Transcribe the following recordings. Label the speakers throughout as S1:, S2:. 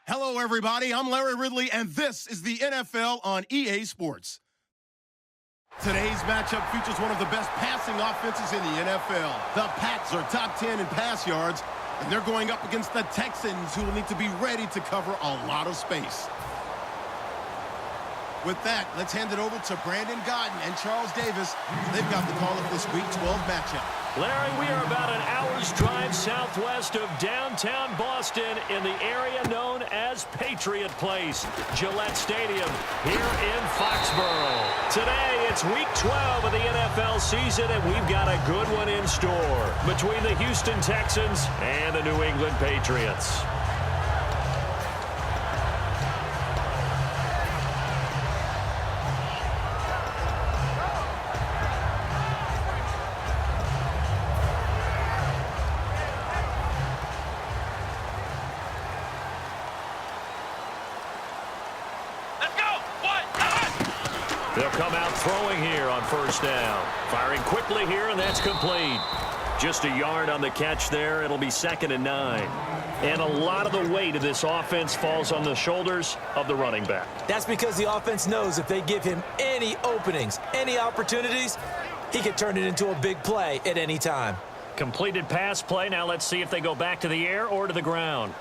S1: Hello, everybody. I'm Larry Ridley, and this is the NFL on EA Sports. Today's matchup features one of the best passing offenses in the NFL. The Pats are top 10 in pass yards, and they're going up against the Texans, who will need to be ready to cover a lot of space. With that, let's hand it over to Brandon Godden and Charles Davis. They've got the call of this Week 12 matchup.
S2: Larry, we are about an hour's drive southwest of downtown Boston in the area known as Patriot Place, Gillette Stadium, here in Foxborough. Today, it's Week 12 of the NFL season, and we've got a good one in store between the Houston Texans and the New England Patriots. They'll come out throwing here on first down. Firing quickly here, and that's complete. Just a yard on the catch there. It'll be 2nd and 9. And a lot of the weight of this offense falls on the shoulders of the running back.
S3: That's because the offense knows if they give him any openings, any opportunities, he can turn it into a big play at any time.
S2: Completed pass play. Now let's see if they go back to the air or to the ground.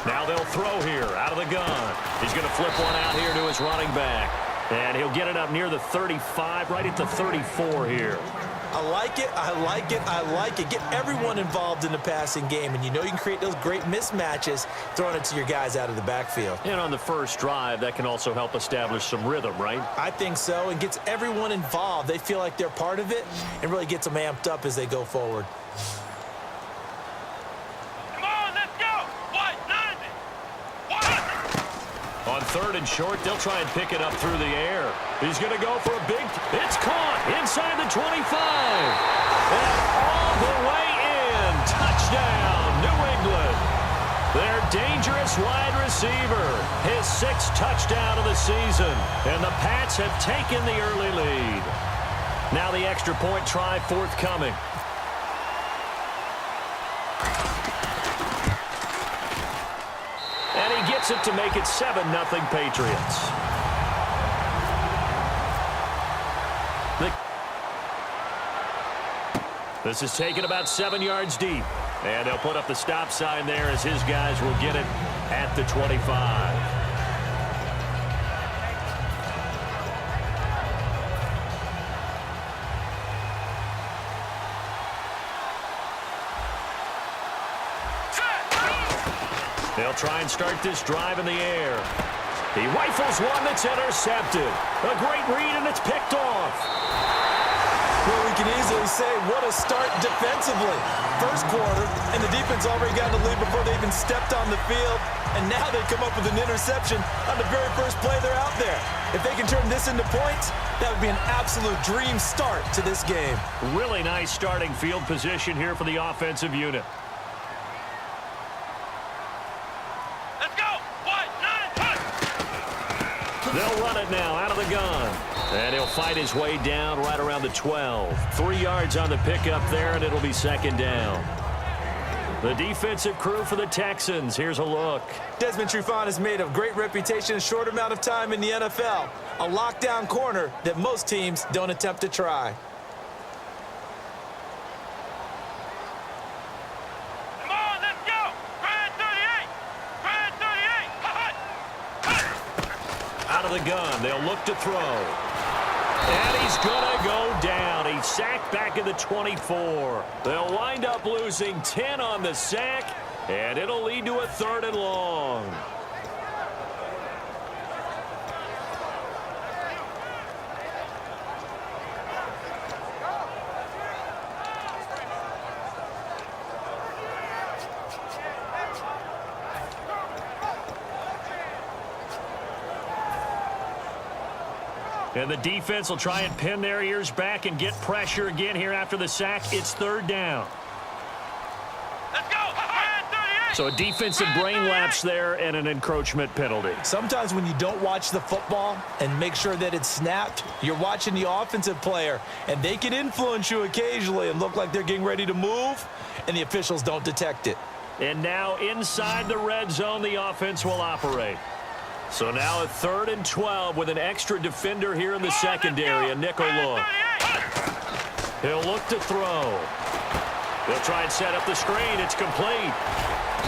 S2: Now they'll throw here out of the gun. He's going to flip one out here to his running back. And he'll get it up near the 35, right at the 34 here.
S3: I like it, I like it, I like it. Get everyone involved in the passing game, and you know you can create those great mismatches throwing it to your guys out of the backfield.
S2: And on the first drive, that can also help establish some rhythm, right?
S3: I think so, and gets everyone involved. They feel like they're part of it and really gets them amped up as they go forward.
S2: On 3rd and short, they'll try and pick it up through the air. He's going to go for a big... It's caught inside the 25. And all the way in. Touchdown, New England. Their dangerous wide receiver. His 6th touchdown of the season. And the Pats have taken the early lead. Now the extra point try forthcoming. And he gets it to make it 7-0 Patriots. This is taken about 7 yards deep. And they'll put up the stop sign there as his guys will get it at the 25. They'll try and start this drive in the air. He rifles one that's intercepted. A great read, and it's picked off.
S3: Well, we can easily say what a start defensively. First quarter, and the defense already got in the lead before they even stepped on the field. And now they come up with an interception on the very first play they're out there. If they can turn this into points, that would be an absolute dream start to this game.
S2: Really nice starting field position here for the offensive unit. They'll run it now out of the gun. And he'll fight his way down right around the 12. 3 yards on the pickup there, and it'll be 2nd down. The defensive crew for the Texans. Here's a look.
S3: Desmond Trufant has made a great reputation in a short amount of time in the NFL. A lockdown corner that most teams don't attempt to try.
S2: Out of the gun, they'll look to throw. And he's going to go down. He's sacked back at the 24. They'll wind up losing 10 on the sack, and it'll lead to a 3rd and long. And the defense will try and pin their ears back and get pressure again here after the sack. It's 3rd down.
S4: Let's go!
S2: So a defensive brain lapse there and an encroachment penalty.
S3: Sometimes when you don't watch the football and make sure that it's snapped, you're watching the offensive player, and they can influence you occasionally and look like they're getting ready to move, and the officials don't detect it.
S2: And now inside the red zone, the offense will operate. So now a 3rd and 12 with an extra defender here in the secondary, a nickel look. He'll look to throw. They'll try and set up the screen. It's complete.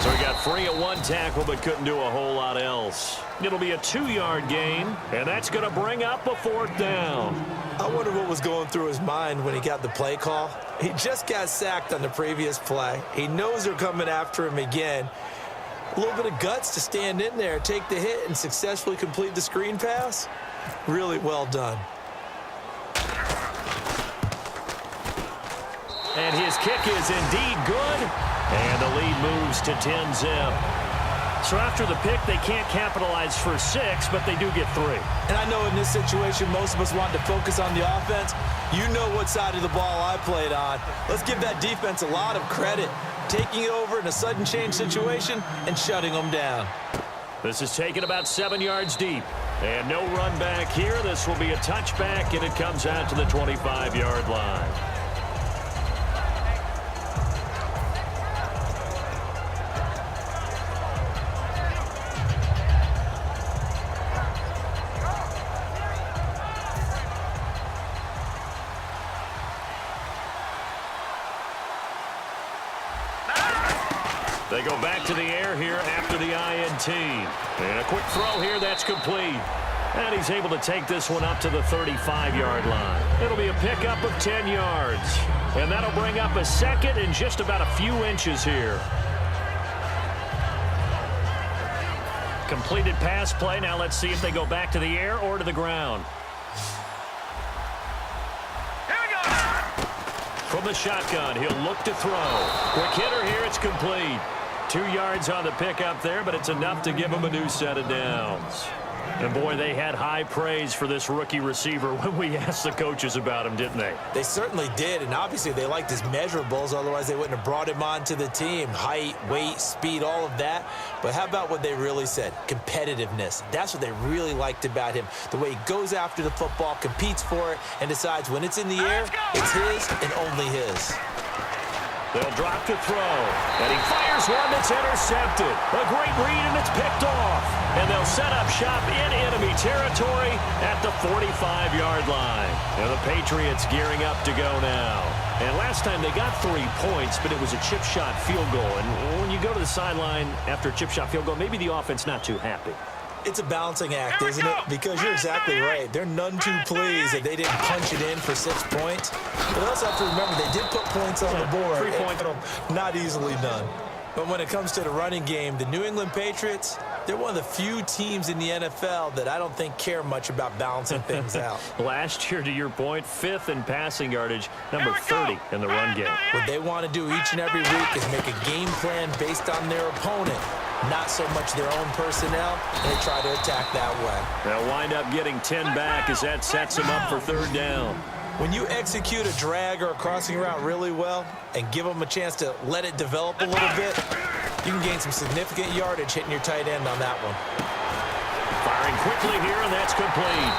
S2: So he got free at one tackle but couldn't do a whole lot else. It'll be a 2-yard gain, and that's going to bring up a 4th down.
S3: I wonder what was going through his mind when he got the play call. He just got sacked on the previous play. He knows they're coming after him again. A little bit of guts to stand in there, take the hit, and successfully complete the screen pass. Really well done.
S2: And his kick is indeed good. And the lead moves to 10-zip. So after the pick, they can't capitalize for 6, but they do get 3.
S3: And I know in this situation, most of us want to focus on the offense. You know what side of the ball I played on. Let's give that defense a lot of credit. Taking it over in a sudden change situation and shutting them down.
S2: This is taken about 7 yards deep. And no run back here. This will be a touchback, and it comes out to the 25-yard line. They go back to the air here after the INT. And a quick throw here, that's complete. And he's able to take this one up to the 35-yard line. It'll be a pickup of 10 yards. And that'll bring up a 2nd and just about a few inches here. Completed pass play. Now let's see if they go back to the air or to the ground. From the shotgun, he'll look to throw. Quick hitter here, it's complete. 2 yards on the pickup there, but it's enough to give him a new set of downs. And, boy, they had high praise for this rookie receiver when we asked the coaches about him, didn't they?
S3: They certainly did, and obviously they liked his measurables. Otherwise, they wouldn't have brought him onto the team. Height, weight, speed, all of that. But how about what they really said? Competitiveness. That's what they really liked about him. The way he goes after the football, competes for it, and decides when it's in the air, it's his and only his.
S2: They'll drop to throw, and he fires one that's intercepted. A great read, and it's picked off. And they'll set up shop in enemy territory at the 45-yard line. And the Patriots gearing up to go now. And last time they got 3 points, but it was a chip shot field goal. And when you go to the sideline after a chip shot field goal, maybe the offense not too happy.
S3: It's a balancing act, isn't it? Because you're exactly right. They're none too pleased that they didn't punch it in for 6 points. But also have to remember they did put points on the board.
S2: 3 points.
S3: Not easily done. But when it comes to the running game, the New England Patriots, they're one of the few teams in the NFL that I don't think care much about balancing things out.
S2: Last year, to your point, 5th in passing yardage, number 30 in the run game.
S3: What they want to do each and every week is make a game plan based on their opponent, not so much their own personnel, and they try to attack that way.
S2: They'll wind up getting 10 back as that sets them up for 3rd down.
S3: When you execute a drag or a crossing route really well and give them a chance to let it develop a little bit, you can gain some significant yardage hitting your tight end on that one.
S2: Firing quickly here, and that's complete.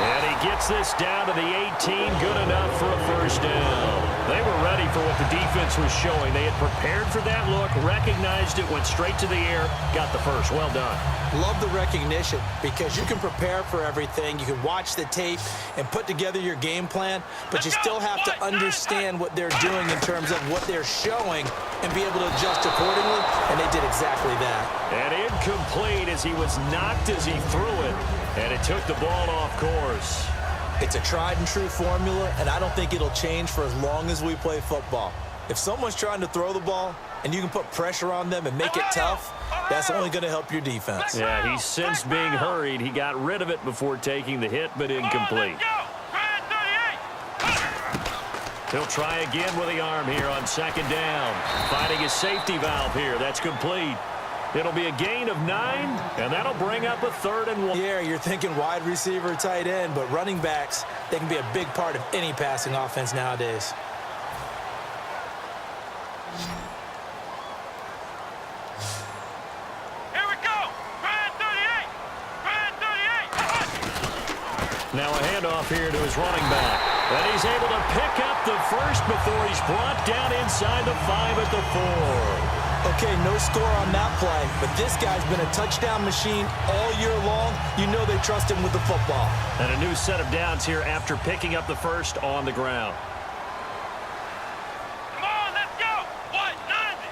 S2: And he gets this down to the 18, good enough for a 1st down. They were ready for what the defense was showing. They had prepared for that look, recognized it, went straight to the air, got the 1st. Well done.
S3: Love the recognition because you can prepare for everything. You can watch the tape and put together your game plan, but you still have to understand what they're doing in terms of what they're showing and be able to adjust accordingly, and they did exactly that.
S2: And incomplete as he was knocked as he threw it, and it took the ball off course.
S3: It's a tried-and-true formula, and I don't think it'll change for as long as we play football. If someone's trying to throw the ball and you can put pressure on them and make it tough, that's only going to help your defense.
S2: Yeah, he's since being hurried. He got rid of it before taking the hit, but incomplete. He'll try again with the arm here on 2nd down. Finding his safety valve here. That's complete. It'll be a gain of 9, and that'll bring up a 3rd and 1.
S3: Yeah, you're thinking wide receiver, tight end, but running backs, they can be a big part of any passing offense nowadays.
S2: Now a handoff here to his running back. And he's able to pick up the first before he's brought down inside the 5 at the 4.
S3: Okay, no score on that play, but this guy's been a touchdown machine all year long. You know they trust him with the football.
S2: And a new set of downs here after picking up the first on the ground.
S4: Come on, let's go! 190!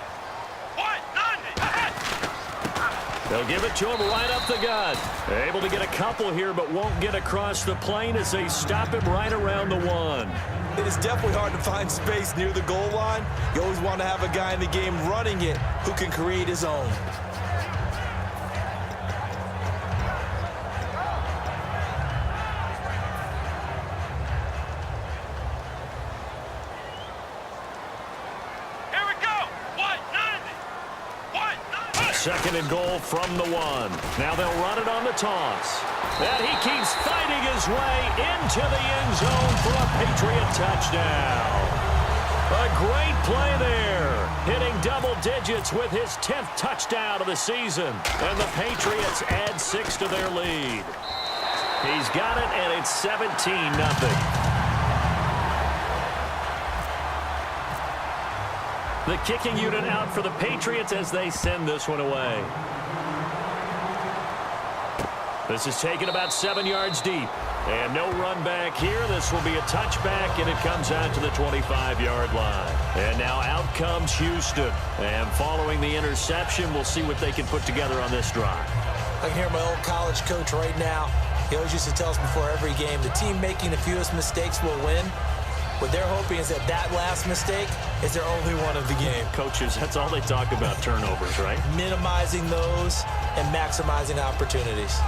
S4: 190!
S2: They'll give it to him right up the gut. Able to get a couple here, but won't get across the plane as they stop him right around the 1.
S3: It is definitely hard to find space near the goal line. You always want to have a guy in the game running it who can create his own.
S4: Here we go! 190! 190!
S2: Second and goal from the 1. Now they'll run it on the toss. And he keeps fighting his way into the end zone for a Patriot touchdown. A great play there. Hitting double digits with his 10th touchdown of the season. And the Patriots add 6 to their lead. He's got it, and it's 17-0. The kicking unit out for the Patriots as they send this one away. This is taken about 7 yards deep. And no run back here. This will be a touchback, and it comes out to the 25-yard line. And now out comes Houston. And following the interception, we'll see what they can put together on this drive.
S3: I can hear my old college coach right now. He always used to tell us before every game, the team making the fewest mistakes will win. What they're hoping is that that last mistake is their only one of the game.
S2: Coaches, that's all they talk about, turnovers, right?
S3: Minimizing those and maximizing opportunities.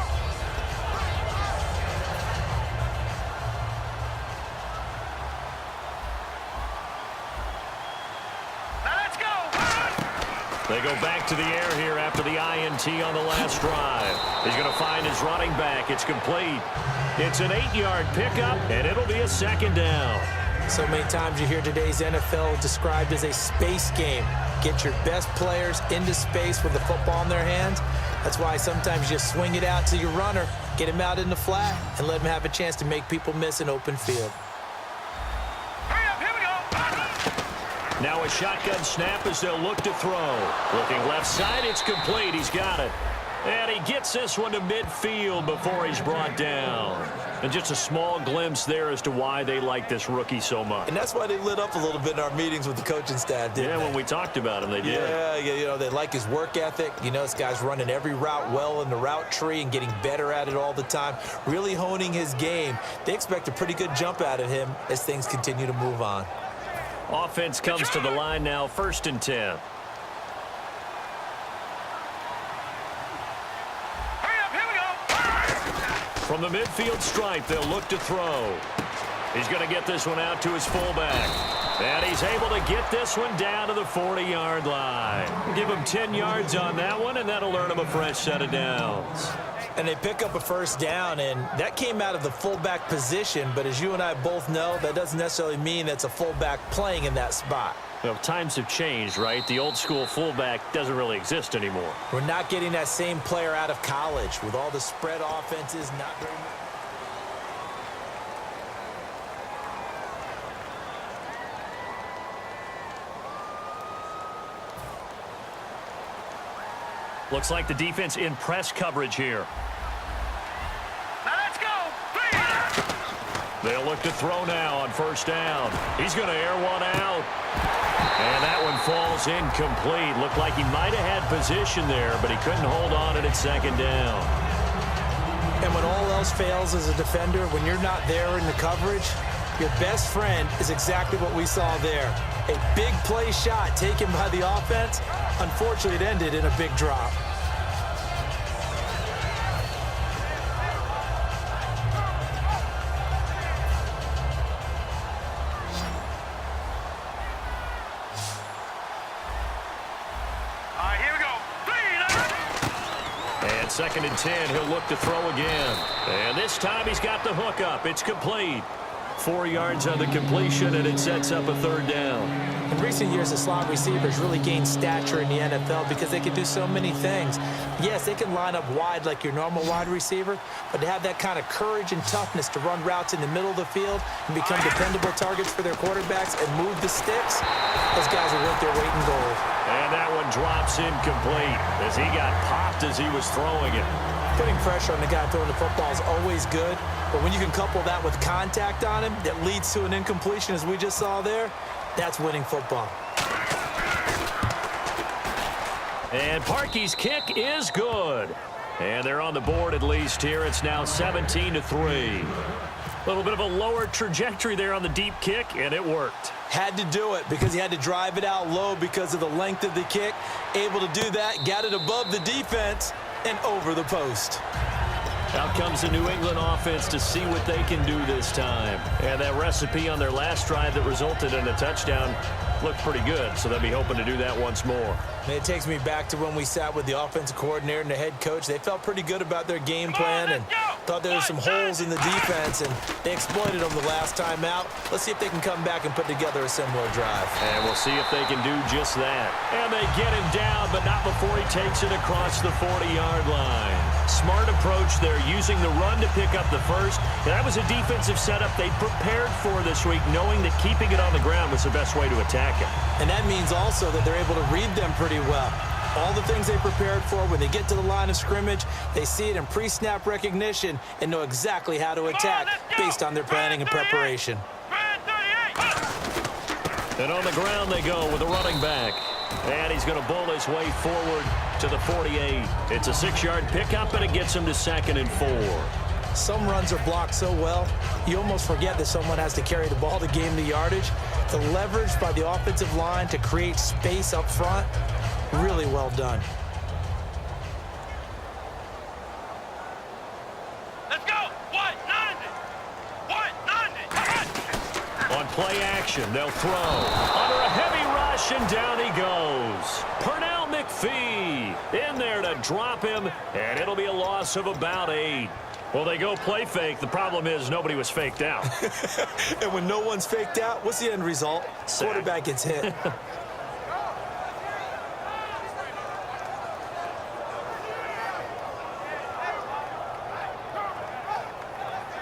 S4: Let's go!
S2: They go back to the air here after the INT on the last drive. He's going to find his running back. It's complete. It's an 8-yard pickup, and it'll be a second down.
S3: So many times you hear today's NFL described as a space game. Get your best players into space with the football in their hands. That's why sometimes you swing it out to your runner, get him out in the flat, and let him have a chance to make people miss an open field.
S4: Hurry up, here we go!
S2: Now a shotgun snap as they'll look to throw. Looking left side, it's complete. He's got it. And he gets this one to midfield before he's brought down. And just a small glimpse there as to why they like this rookie so much.
S3: And that's why they lit up a little bit in our meetings with the coaching staff, didn't they?
S2: When we talked about him, they did.
S3: Yeah, you know, they like his work ethic. You know, this guy's running every route well in the route tree and getting better at it all the time, really honing his game. They expect a pretty good jump out of him as things continue to move on.
S2: Offense comes to the line now, 1st and 10. From the midfield stripe, they'll look to throw. He's going to get this one out to his fullback. And he's able to get this one down to the 40-yard line. Give him 10 yards on that one, and that'll earn him a fresh set of downs.
S3: And they pick up a first down, and that came out of the fullback position. But as you and I both know, that doesn't necessarily mean that's a fullback playing in that spot.
S2: Well, times have changed, right? The old-school fullback doesn't really exist anymore.
S3: We're not getting that same player out of college with all the spread offenses, not very much.
S2: Looks like the defense in press coverage here.
S4: Let's go!
S2: They'll look to throw now on first down. He's going to air one out. And that one falls incomplete. Looked like he might have had position there, but he couldn't hold on at second down.
S3: And when all else fails as a defender, when you're not there in the coverage, your best friend is exactly what we saw there. A big play shot taken by the offense. Unfortunately, it ended in a big drop.
S4: Here we go.
S2: And 2nd and 10, he'll look to throw again. And this time he's got the hook up. It's complete. 4 yards on the completion, and it sets up a third down.
S3: In recent years, the slot receivers really gained stature in the NFL because they can do so many things. Yes, they can line up wide like your normal wide receiver, but to have that kind of courage and toughness to run routes in the middle of the field and become dependable targets for their quarterbacks and move the sticks, those guys are worth their weight in gold.
S2: And that one drops incomplete as he got popped as he was throwing it.
S3: Putting pressure on the guy throwing the football is always good, but when you can couple that with contact on him that leads to an incompletion, as we just saw there, that's winning football.
S2: And Parkey's kick is good. And they're on the board at least here. It's now 17-3. A little bit of a lower trajectory there on the deep kick, and it worked.
S3: Had to do it because he had to drive it out low because of the length of the kick. Able to do that, got it above the defense and over the post.
S2: Out comes the New England offense to see what they can do this time. And that recipe on their last drive that resulted in a touchdown looked pretty good, so they'll be hoping to do that once more.
S3: And it takes me back to when we sat with the offensive coordinator and the head coach. They felt pretty good about their game plan and thought there were some holes in the defense, and they exploited them the last time out. Let's see if they can come back and put together a similar drive.
S2: And we'll see if they can do just that. And they get him down, but not before he takes it across the 40-yard line. Smart approach there, using the run to pick up the first. That was a defensive setup they prepared for this week, knowing that keeping it on the ground was the best way to attack it.
S3: And that means also that they're able to read them pretty well. All the things they prepared for, when they get to the line of scrimmage, they see it in pre-snap recognition and know exactly how to attack based on their planning and preparation.
S2: And on the ground they go with a running back. And he's going to bowl his way forward to the 48. It's a 6-yard pickup, and it gets him to 2nd and 4.
S3: Some runs are blocked so well, you almost forget that someone has to carry the ball to gain the yardage. The leverage by the offensive line to create space up front, really well done.
S4: Let's go. 190.
S2: On play action, they'll throw. Under a heavy rush, and down he goes. Pernell McPhee in there to drop him, and it'll be a loss of about 8. Well, they go play fake. The problem is nobody was faked out.
S3: And when no one's faked out, what's the end result?
S2: Sack.
S3: Quarterback gets hit.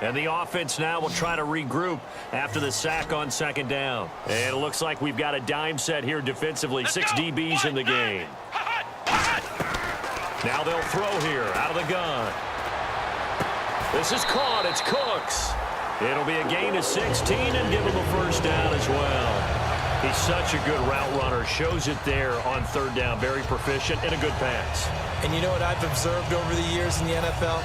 S2: And the offense now will try to regroup after the sack on 2nd down. And it looks like we've got a dime set here defensively. 6 DBs in the game. Now they'll throw here out of the gun. This is caught. It's Cooks. It'll be a gain of 16 and give him a first down as well. He's such a good route runner. Shows it there on 3rd down. Very proficient and a good pass.
S3: And you know what I've observed over the years in the NFL?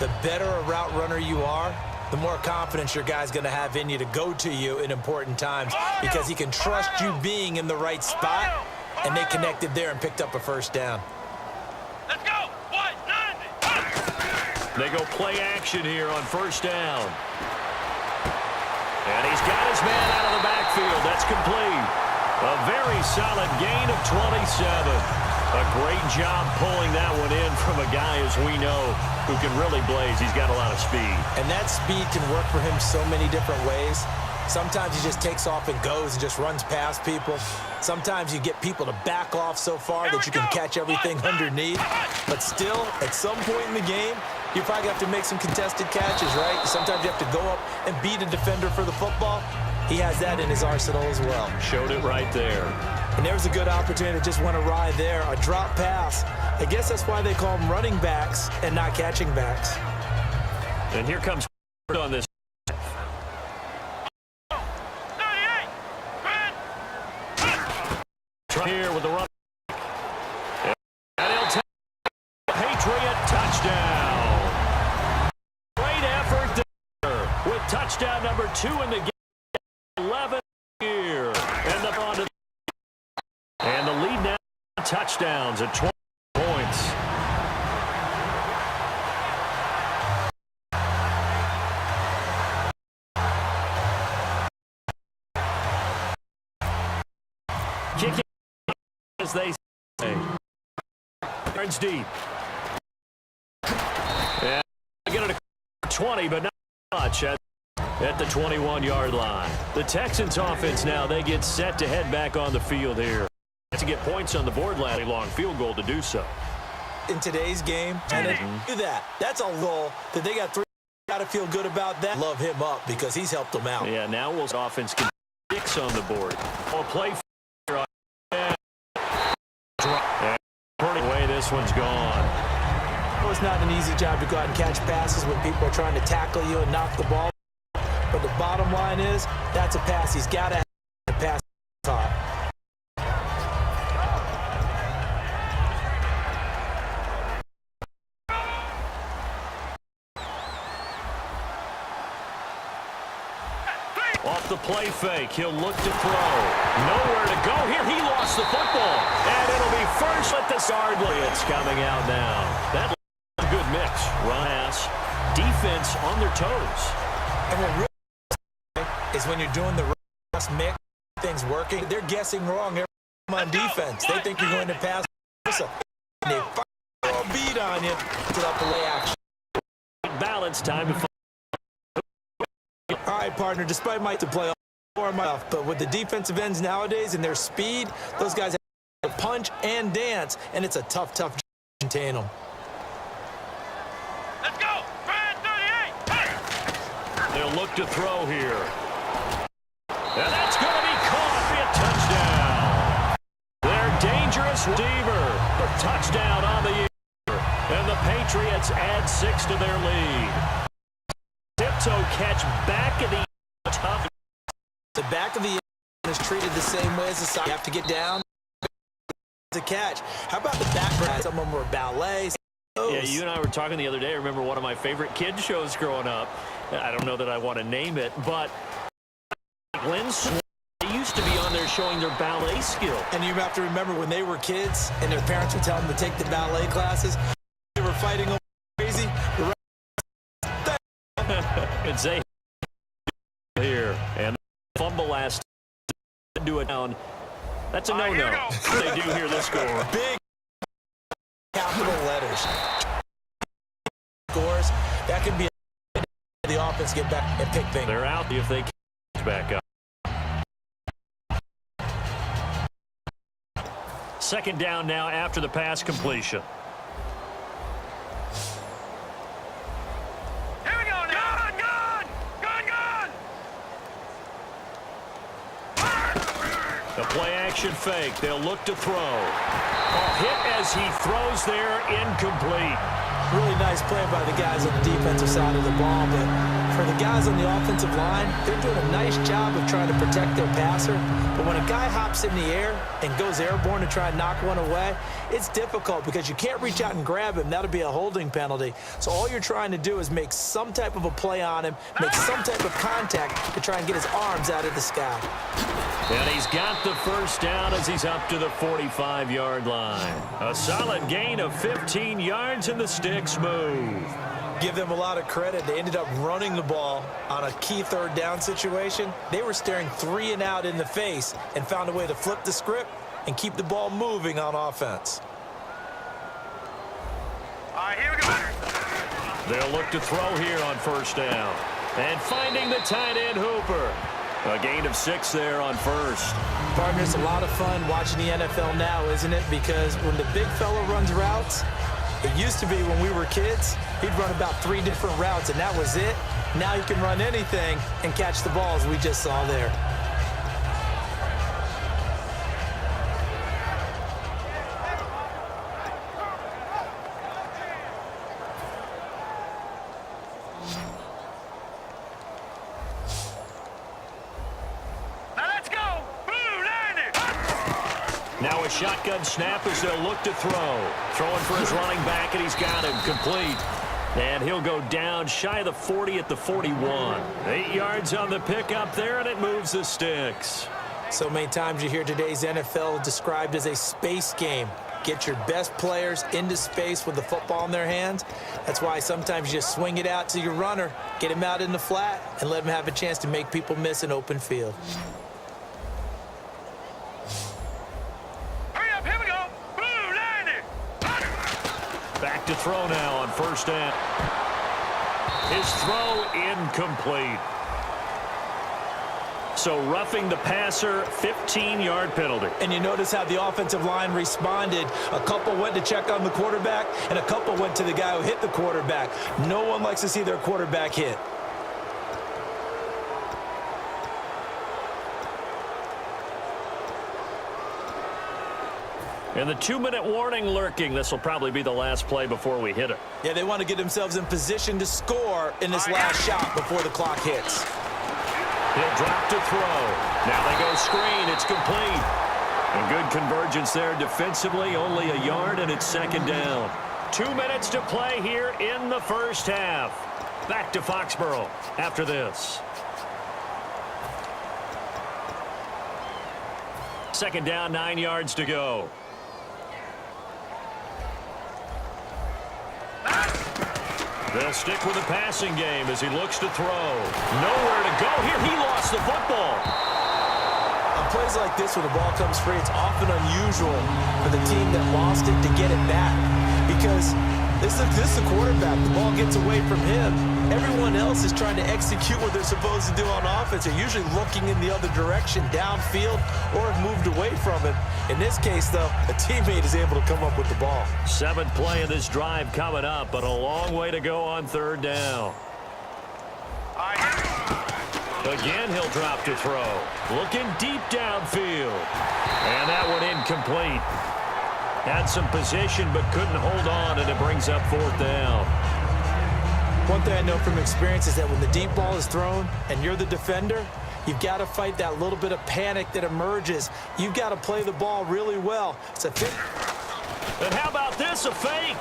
S3: The better a route runner you are, the more confidence your guy's going to have in you to go to you in important times because he can trust you being in the right spot, and they connected there and picked up a first down.
S4: Let's go. 190.
S2: They go play action here on 1st down. And he's got his man out of the backfield. That's complete. A very solid gain of 27. A great job pulling that one in from a guy, as we know, who can really blaze. He's got a lot of speed.
S3: And that speed can work for him so many different ways. Sometimes he just takes off and goes and just runs past people. Sometimes you get people to back off so far that you can catch everything underneath. But still, at some point in the game, you probably have to make some contested catches, right? Sometimes you have to go up and beat a defender for the football. He has that in his arsenal as well.
S2: Showed it right there.
S3: And there's a good opportunity that just went awry there. A drop pass. I guess that's why they call them running backs and not catching backs.
S2: And here comes on this.
S4: 38.
S2: Try here with the run. And he'll take Patriot touchdown. Great effort there with touchdown number 2 in the game. 11 here. And the lead now touchdowns at 20 points. Kicking as they say. Turns deep. And get it to 20, but not much. at the 21-yard line. The Texans offense now, they get set to head back on the field here. To get points on the board, a long field goal to do so.
S3: In today's game, and do that. That's a goal that they got three. Got to feel good about that. Love him up because he's helped them out.
S2: Yeah, now we'll offense can 6 on the board. Play pretty way this one's gone.
S3: It's not an easy job to go out and catch passes when people are trying to tackle you and knock the ball. But the bottom line is, that's a pass. He's got to have a pass top.
S2: Off the play fake, he'll look to throw. Nowhere to go here. He lost the football. And it'll be first at the guard. It's coming out now. That's a good mix. Run pass. Defense on their toes.
S3: And what really is when you're doing the pass mix, things working, they're guessing wrong on defense. They think you're going to pass. And they fire a beat on you to the play action.
S2: Balance time to find.
S3: All right, partner, despite my to play off, but with the defensive ends nowadays and their speed, those guys have to punch and dance, and it's a tough to contain them.
S4: Let's go! Brad 38!
S2: They'll look to throw here. And that's going to be caught for a touchdown. Their dangerous receiver. A touchdown on the year. And the Patriots add 6 to their lead. Tiptoe catch back of the tough.
S3: The back of the is treated the same way as the side. You have to get down to catch. How about the back? Some of them were ballets.
S2: Yeah, you and I were talking the other day. I remember one of my favorite kid shows growing up. I don't know that I want to name it, but Lynn's they used to be on there showing their ballet skill.
S3: And you have to remember when they were kids and their parents would tell them to take the ballet classes, they were fighting over crazy.
S2: It's Zay here, and fumble last do it down. That's a no-no. They do hear the score.
S3: Big capital letters. Scores. That could be the offense get back and pick things.
S2: They're out if they catch back up. Second down now after the pass completion. The play-action fake. They'll look to throw. Hit as he throws there, incomplete.
S3: Really nice play by the guys on the defensive side of the ball, but for the guys on the offensive line, they're doing a nice job of trying to protect their passer. But when a guy hops in the air and goes airborne to try and knock one away, it's difficult because you can't reach out and grab him. That'll be a holding penalty. So all you're trying to do is make some type of a play on him, make some type of contact to try and get his arms out of the sky.
S2: And he's got the first down as he's up to the 45-yard line. A solid gain of 15 yards and the sticks move.
S3: Give them a lot of credit. They ended up running the ball on a key third down situation. They were staring 3 and out in the face and found a way to flip the script and keep the ball moving on offense.
S4: All right, here we go.
S2: They'll look to throw here on first down. And finding the tight end Hooper. A gain of 6 there on first.
S3: Partner, it's a lot of fun watching the NFL now, isn't it? Because when the big fella runs routes, it used to be when we were kids, he'd run about 3 different routes, and that was it. Now you can run anything and catch the balls we just saw there.
S2: Now a shotgun snap as they'll look to throw. Throwing for his running back, and he's got him complete. And he'll go down shy of the 40 at the 41. 8 yards on the pickup there, and it moves the sticks.
S3: So many times you hear today's NFL described as a space game. Get your best players into space with the football in their hands. That's why sometimes you just swing it out to your runner, get him out in the flat, and let him have a chance to make people miss an open field.
S2: Back to throw now on first down. His throw incomplete. So roughing the passer, 15-yard penalty.
S3: And you notice how the offensive line responded. A couple went to check on the quarterback, and a couple went to the guy who hit the quarterback. No one likes to see their quarterback hit.
S2: And the 2-minute warning lurking. This will probably be the last play before we hit it.
S3: Yeah, they want to get themselves in position to score in this last shot before the clock hits.
S2: He'll drop to throw. Now they go screen. It's complete. And good convergence there defensively. Only a yard, and it's second down. 2 minutes to play here in the first half. Back to Foxborough after this. Second down, 9 yards to go. They'll stick with the passing game as he looks to throw. Nowhere to go here. He lost the football.
S3: On plays like this, when the ball comes free, it's often unusual for the team that lost it to get it back. Because this is the quarterback. The ball gets away from him. Everyone else is trying to execute what they're supposed to do on offense. They're usually looking in the other direction, downfield, or have moved away from him. In this case, though, a teammate is able to come up with the ball.
S2: 7th play of this drive coming up, but a long way to go on third down. Again, he'll drop to throw. Looking deep downfield. And that one incomplete. Had some position, but couldn't hold on, and it brings up 4th down.
S3: One thing I know from experience is that when the deep ball is thrown and you're the defender, you've got to fight that little bit of panic that emerges. You've got to play the ball really well. It's a
S2: And how about this, a fake?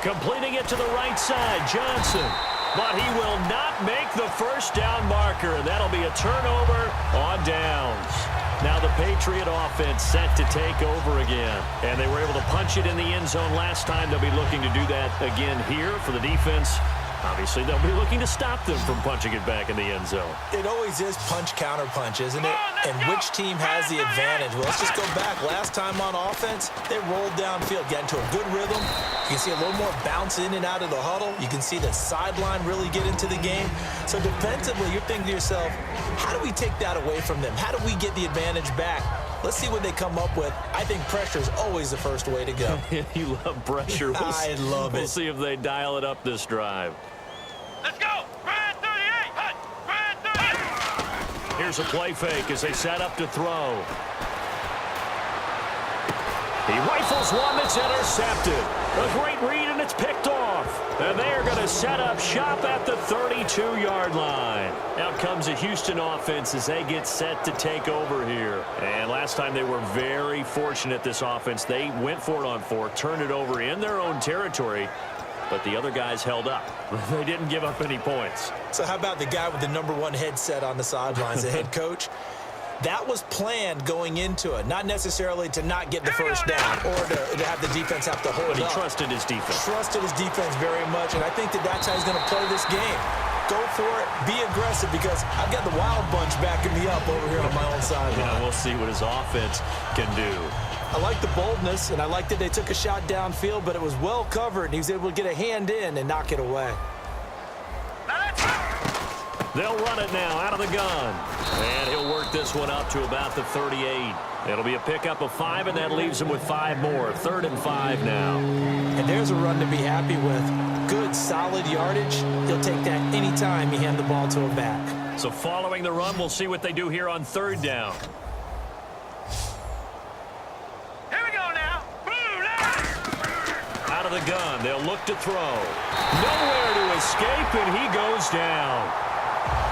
S2: Completing it to the right side, Johnson. But he will not make the first down marker, and that'll be a turnover on downs. Now the Patriot offense set to take over again. And they were able to punch it in the end zone last time. They'll be looking to do that again here for the defense. Obviously, they'll be looking to stop them from punching it back in the end zone.
S3: It always is punch-counter-punch, isn't it? And which team has the advantage? Well, let's just go back. Last time on offense, they rolled downfield, got into a good rhythm. You can see a little more bounce in and out of the huddle. You can see the sideline really get into the game. So defensively, you're thinking to yourself, how do we take that away from them? How do we get the advantage back? Let's see what they come up with. I think pressure is always the first way to go.
S2: You love pressure.
S3: I love it.
S2: We'll see if they dial it up this drive.
S4: Let's go! Brad 38! Hut! Brad 38!
S2: Here's a play fake as they set up to throw. He rifles one that's intercepted. A great read, and it's picked off. And they are going to set up shop at the 32-yard line. Out comes the Houston offense as they get set to take over here. And last time they were very fortunate, this offense. They went for it on 4, turned it over in their own territory, but the other guys held up. They didn't give up any points.
S3: So how about the guy with the #1 headset on the sidelines, the head coach? That was planned going into it, not necessarily to not get the first down or to have the defense have to hold
S2: But he
S3: up.
S2: trusted his defense.
S3: Trusted his defense very much, and I think that's how he's going to play this game. Go for it, be aggressive, because I've got the wild bunch backing me up over here on my own sideline.
S2: We'll see what his offense can do.
S3: I like the boldness, and I like that they took a shot downfield, but it was well covered, and he was able to get a hand in and knock it away.
S2: They'll run it now out of the gun. And he'll work this one up to about the 38. It'll be a pickup of 5, and that leaves him with 5 more. 3rd and 5 now.
S3: And there's a run to be happy with. Good, solid yardage. He'll take that anytime you hand the ball to a back.
S2: So following the run, we'll see what they do here on 3rd down.
S4: Here we go now.
S2: Out of the gun, they'll look to throw. Nowhere to escape, and he goes down.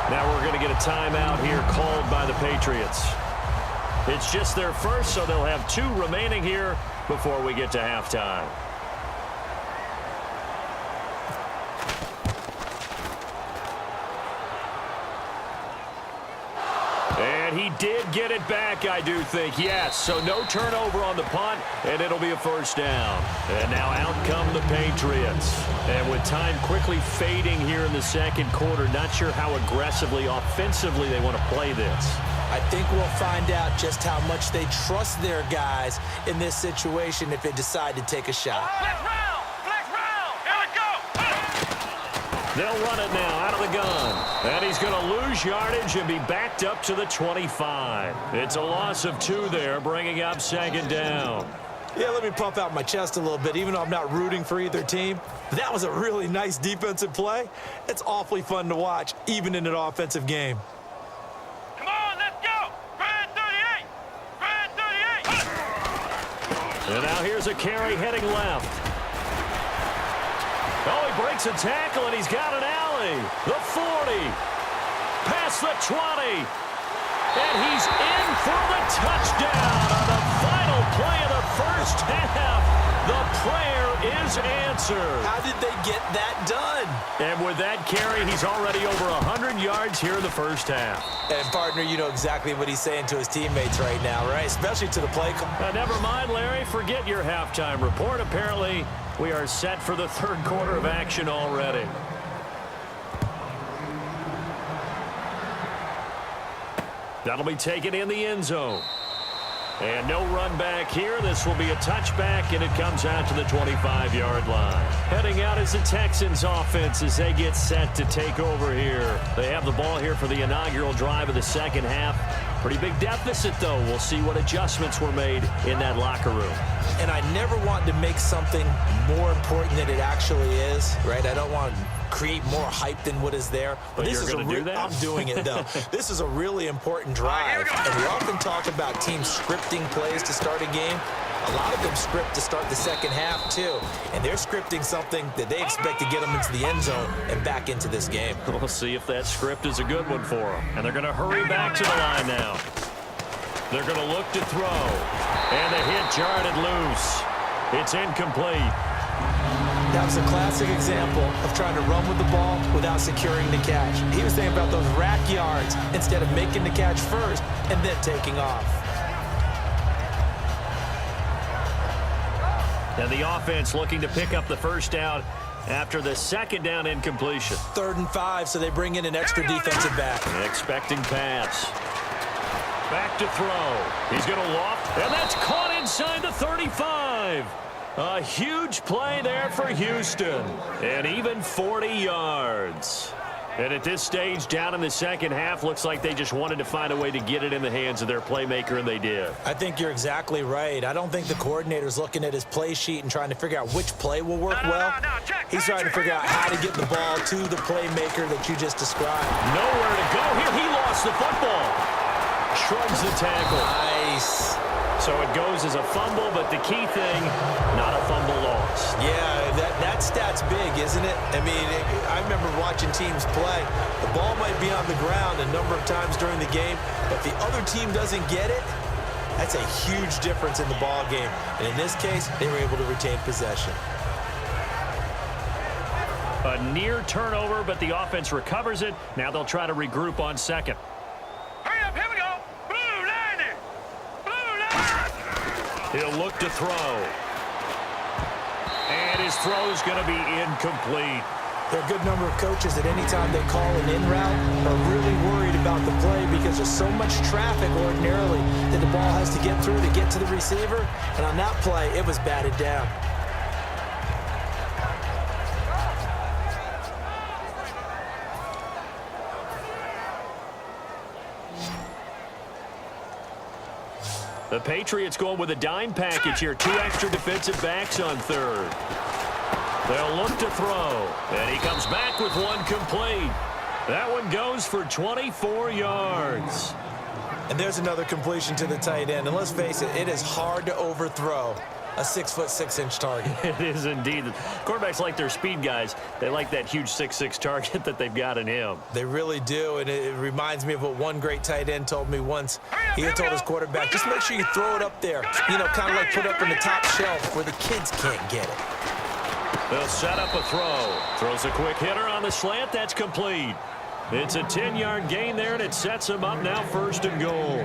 S2: Now we're going to get a timeout here called by the Patriots. It's just their first, so they'll have 2 remaining here before we get to halftime. And he did get it back, I do think. Yes, so no turnover on the punt, and it'll be a first down. And now out come the Patriots. And with time quickly fading here in the second quarter, not sure how aggressively, offensively they want to play this.
S3: I think we'll find out just how much they trust their guys in this situation if they decide to take a shot.
S4: Flex round! Flex round! Here we go!
S2: They'll run it now out of the gun. And he's going to lose yardage and be backed up to the 25. It's a loss of 2 there, bringing up 2nd down.
S3: Yeah, let me pump out my chest a little bit, even though I'm not rooting for either team. That was a really nice defensive play. It's awfully fun to watch, even in an offensive game.
S4: Come on, let's go. Red 38. Red 38.
S2: And now here's a carry heading left. Oh, he breaks a tackle, and he's got an alley. The 40. Past the 20. And he's in for the touchdown on the final play of the first half. The prayer is answered.
S3: How did they get that done?
S2: And with that carry, he's already over 100 yards here in the first half.
S3: And, partner, you know exactly what he's saying to his teammates right now, right? Especially to the play.
S2: Never mind, Larry. Forget your halftime report. Apparently, we are set for the 3rd quarter of action already. That'll be taken in the end zone. And no run back here. This will be a touchback, and it comes out to the 25-yard line. Heading out is the Texans offense as they get set to take over here. They have the ball here for the inaugural drive of the second half. Pretty big deficit, though. We'll see what adjustments were made in that locker room.
S3: And I never want to make something more important than it actually is, right? I don't want to create more hype than what is there.
S2: But
S3: this
S2: you're
S3: is
S2: going to do that?
S3: I'm doing it, though. This is a really important drive. And we often talk about teams scripting plays to start a game. A lot of them script to start the second half, too. And they're scripting something that they expect to get them into the end zone and back into this game.
S2: We'll see if that script is a good one for them. And they're going to hurry back to the line now. They're going to look to throw. And the hit jarred it loose. It's incomplete.
S3: That was a classic example of trying to run with the ball without securing the catch. He was thinking about those rack yards instead of making the catch first and then taking off.
S2: And the offense looking to pick up the first down after the 2nd down incompletion.
S3: 3rd and 5, so they bring in an extra defensive back.
S2: Expecting pass. Back to throw. He's going to loft, and that's caught inside the 35. A huge play there for Houston. And even 40 yards. And at this stage, down in the second half, looks like they just wanted to find a way to get it in the hands of their playmaker, and they did.
S3: I think you're exactly right. I don't think the coordinator's looking at his play sheet and trying to figure out which play will work well. He's trying to figure out how to get the ball to the playmaker that you just described.
S2: Nowhere to go here. He lost the football. Shrugs the tackle.
S3: Nice.
S2: So it goes as a fumble, but the key thing, not a fumble loss.
S3: Yeah, that stat's big, isn't it? I mean, I remember watching teams play. The ball might be on the ground a number of times during the game, but if the other team doesn't get it, that's a huge difference in the ball game. And in this case, they were able to retain possession.
S2: A near turnover, but the offense recovers it. Now they'll try to regroup on 2nd.
S4: Hurry up, here we go. Blue line it. Blue line.
S2: He'll look to throw. And his throw is going to be incomplete.
S3: There are a good number of coaches that any time they call an in route are really worried about the play because there's so much traffic ordinarily that the ball has to get through to get to the receiver. And on that play, it was batted down.
S2: The Patriots going with a dime package here. 2 extra defensive backs on 3rd. They'll look to throw. And he comes back with one complete. That one goes for 24 yards.
S3: And there's another completion to the tight end. And let's face it, it is hard to overthrow a 6'6" target.
S2: It is indeed. Quarterbacks like their speed guys. They like that huge 6'6" target that they've got in him.
S3: They really do, and it reminds me of what one great tight end told me once. He had told his quarterback, just make sure you throw it up there. You know, kind of like put it up in the top shelf where the kids can't get it.
S2: They'll set up a throw. Throws a quick hitter on the slant. That's complete. It's a 10-yard gain there, and it sets him up now 1st and goal.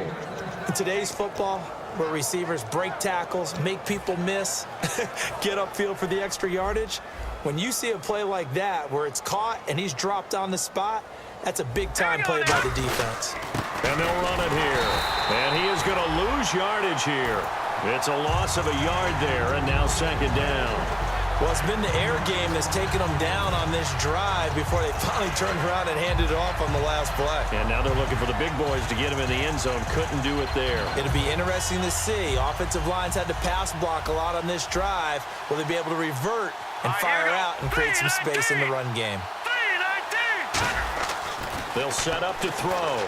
S3: In today's football, where receivers break tackles, make people miss, get upfield for the extra yardage, when you see a play like that where it's caught and he's dropped on the spot, that's a big-time play by the defense.
S2: And they'll run it here. And he is going to lose yardage here. It's a loss of a yard there, and now 2nd down.
S3: Well, it's been the air game that's taken them down on this drive before they finally turned around and handed it off on the last play.
S2: And now they're looking for the big boys to get him in the end zone. Couldn't do it there.
S3: It'll be interesting to see. Offensive lines had to pass block a lot on this drive. Will they be able to revert and fire out and create some space in the run game?
S2: They'll set up to throw.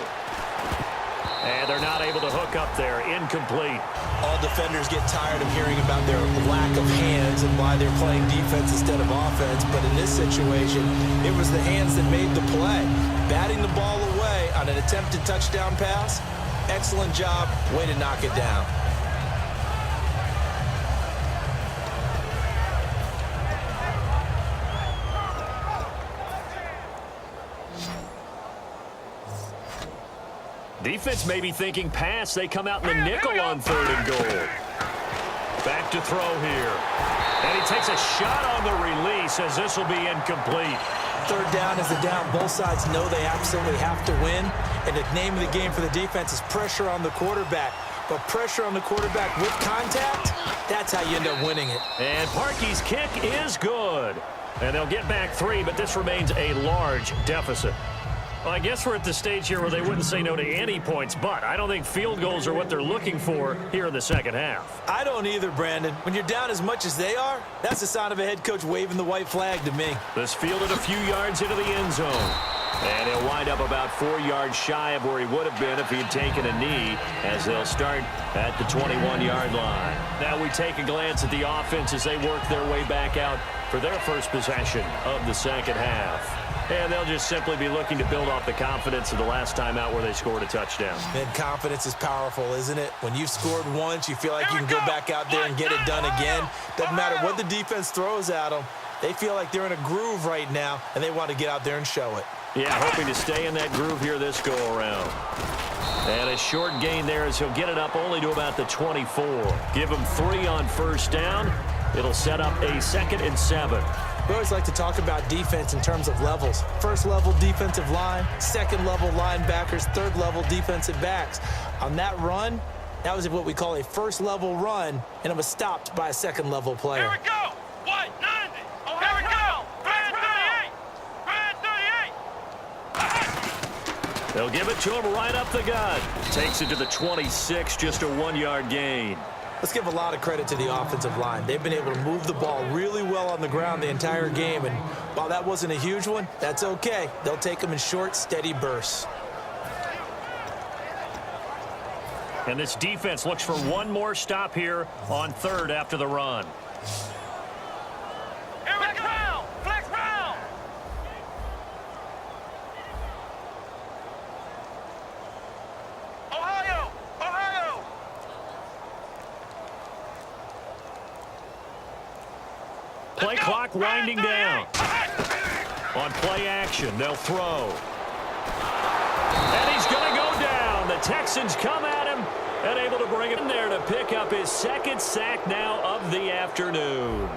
S2: And they're not able to hook up there. Incomplete.
S3: All defenders get tired of hearing about their lack of hands and why they're playing defense instead of offense. But in this situation, it was the hands that made the play. Batting the ball away on an attempted touchdown pass. Excellent job. Way to knock it down.
S2: Defense may be thinking pass. They come out in the nickel on 3rd and goal. Back to throw here. And he takes a shot on the release as this will be incomplete.
S3: 3rd down is the down. Both sides know they absolutely have to win. And the name of the game for the defense is pressure on the quarterback. But pressure on the quarterback with contact, that's how you end up winning it.
S2: And Parkey's kick is good. And they'll get back 3, but this remains a large deficit. Well, I guess we're at the stage here where they wouldn't say no to any points, but I don't think field goals are what they're looking for here in the second half.
S3: I don't either, Brandon. When you're down as much as they are, that's the sign of a head coach waving the white flag to me.
S2: This fielded a few yards into the end zone. And he'll wind up about 4 yards shy of where he would have been if he'd taken a knee, as they'll start at the 21-yard line. Now we take a glance at the offense as they work their way back out for their first possession of the second half. And they'll just simply be looking to build off the confidence of the last time out where they scored a touchdown.
S3: Man, confidence is powerful, isn't it? When you've scored once, you feel like you can go back out there and get it done again. Doesn't matter what the defense throws at them. They feel like they're in a groove right now, and they want to get out there and show it.
S2: Yeah, hoping to stay in that groove here this go-around. And a short gain there as he'll get it up only to about the 24. Give him 3 on 1st down. It'll set up a 2nd and 7.
S3: We always like to talk about defense in terms of levels. 1st level defensive line, 2nd level linebackers, 3rd level defensive backs. On that run, that was what we call a 1st level run, and it was stopped by a 2nd level player.
S4: Here we go. What? 90. Oh, here we go. Brand 38. Brand 38.
S2: They'll give it to him right up the gut. Takes it to the 26, just a 1-yard gain.
S3: Let's give a lot of credit to the offensive line. They've been able to move the ball really well on the ground the entire game, and while that wasn't a huge one, that's okay. They'll take them in short, steady bursts.
S2: And this defense looks for one more stop here on 3rd after the run.
S4: Here we go. Flex round. Ohio. Ohio.
S2: Play clock winding down. On play action, they'll throw. And he's going to go down. The Texans come at him and able to bring him in there to pick up his 2nd sack now of the afternoon.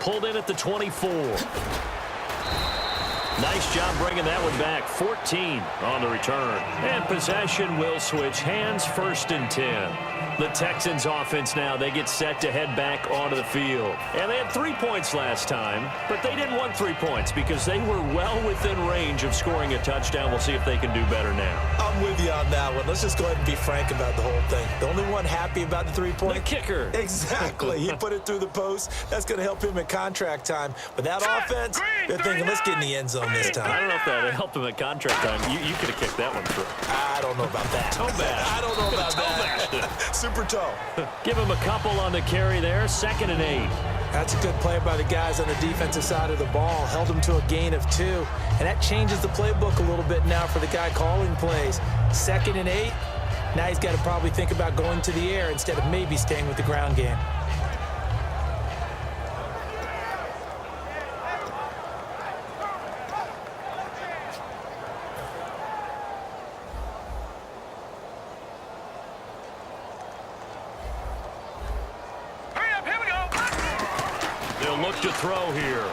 S2: Pulled in at the 24. Nice job bringing that one back. 14 on the return. And possession will switch hands. 1st and 10. The Texans offense now, they get set to head back onto the field. And they had 3 points last time, but they didn't want 3 points because they were well within range of scoring a touchdown. We'll see if they can do better now.
S3: I'm with you on that one. Let's just go ahead and be frank about the whole thing. The only one happy about the 3-point?
S2: The kicker.
S3: Exactly. He put it through the post. That's going to help him at contract time. But that offense, they're thinking, let's get in the end zone this time.
S2: I don't know if that helped him at contract time. You could have kicked that one through.
S3: I don't know about that.
S2: Toe bash.
S3: I don't know about that. Super toe.
S2: Give him a couple on the carry there. 2nd and 8.
S3: That's a good play by the guys on the defensive side of the ball. Held them to a gain of 2. And that changes the playbook a little bit now for the guy calling plays. 2nd and 8. Now he's got to probably think about going to the air instead of maybe staying with the ground game.
S2: Look to throw here.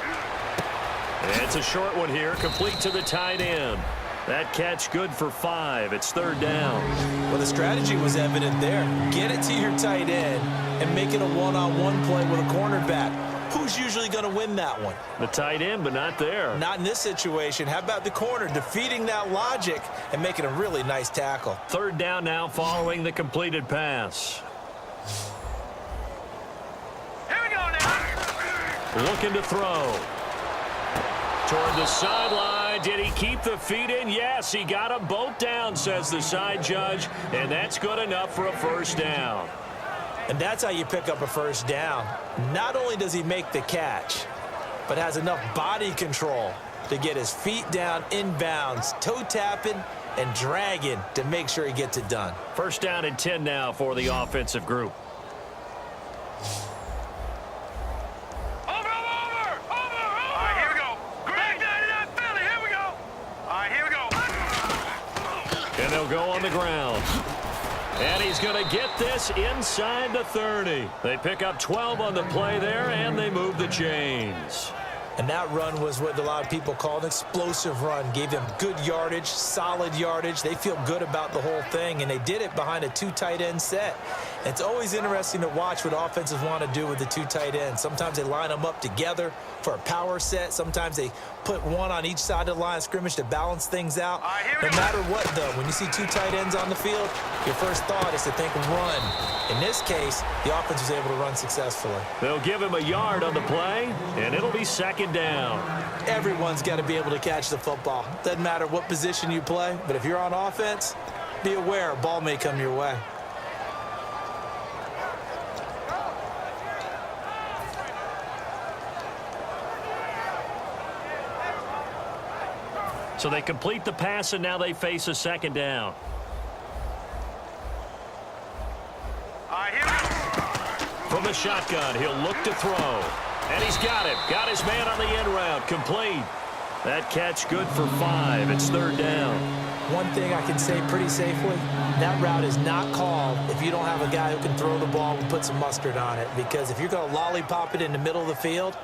S2: It's a short one here, complete to the tight end. That catch good for 5. It's third down.
S3: Well, the strategy was evident there. Get it to your tight end and make it a one-on-one play with a cornerback. Who's usually going to win that one?
S2: The tight end, but not there.
S3: Not in this situation. How about the corner defeating that logic and making a really nice tackle?
S2: Third down now following the completed pass.
S4: Here we go now.
S2: Looking to throw. Toward the sideline. Did he keep the feet in? Yes, he got them both down, says the side judge, and that's good enough for a first down.
S3: And that's how you pick up a first down. Not only does he make the catch, but has enough body control to get his feet down inbounds, toe tapping and dragging to make sure he gets it done.
S2: First down and 10 now for the offensive group. And they'll go on the ground. And he's going to get this inside the 30. They pick up 12 on the play there, and they move the chains.
S3: And that run was what a lot of people call an explosive run. Gave them good yardage, solid yardage. They feel good about the whole thing, and they did it behind a 2 tight end set. It's always interesting to watch what offenses want to do with the 2 tight ends. Sometimes they line them up together for a power set. Sometimes they put one on each side of the line of scrimmage to balance things out. No matter what, though, when you see 2 tight ends on the field, your first thought is to think run. In this case, the offense was able to run successfully.
S2: They'll give him a yard on the play, and it'll be second down.
S3: Everyone's got to be able to catch the football. Doesn't matter what position you play, but if you're on offense, be aware a ball may come your way.
S2: So they complete the pass, and now they face a second down. From the shotgun, he'll look to throw. And he's got it. Got his man on the end route. Complete. That catch good for 5. It's third down.
S3: One thing I can say pretty safely, that route is not called if you don't have a guy who can throw the ball and put some mustard on it. Because if you're going to lollipop it in the middle of the field,